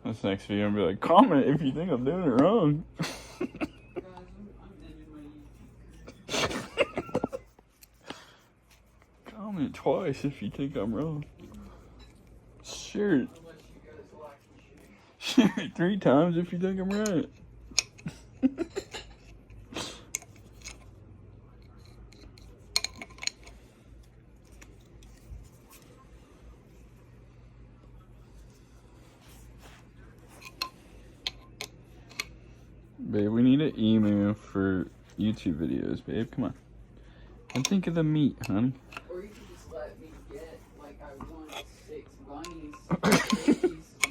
This next video, I'm gonna be like, comment if you think I'm doing it wrong. Comment twice if you think I'm wrong. Share it. Share it 3 times if you think I'm right. Babe, we need an email for YouTube videos, babe. Come on. And think of the meat, honey. Or you could just let me get, like, I want 6 bunnies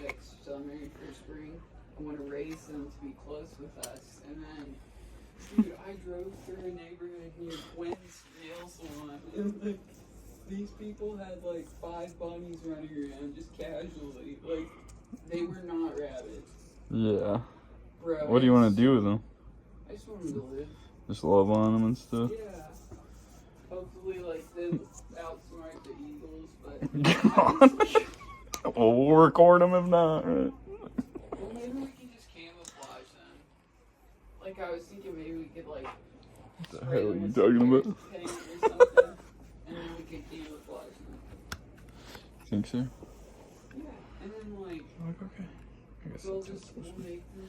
next summer for spring. I want to raise them to be close with us. And then, dude, I drove through a neighborhood near Quinn's nail salon. And, like, these people had, like, 5 bunnies running around just casually. Like, they were not rabbits. Yeah. Bro, What do you want to do with them? I just want them to live. Just love on them and stuff? Yeah. Hopefully, like, they'll outsmart the Eagles, but... Well, we'll record them if not, right? Well, maybe we can just camouflage them. Like, I was thinking maybe we could, like... What the hell are you talking about? Paint or something, and then we could camouflage them. Think so? Yeah, and then, like... Okay. I guess We'll that's just make them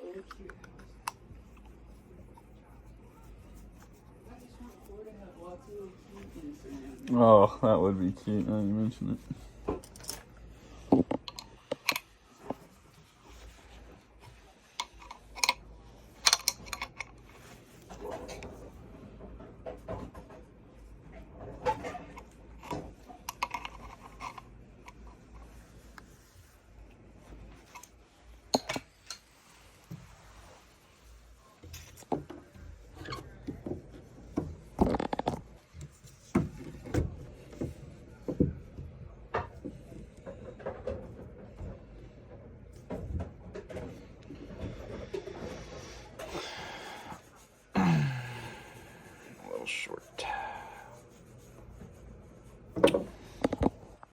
a little cute house. I just want Florida to have lots of little cute things around. Oh, that would be cute now you mention it.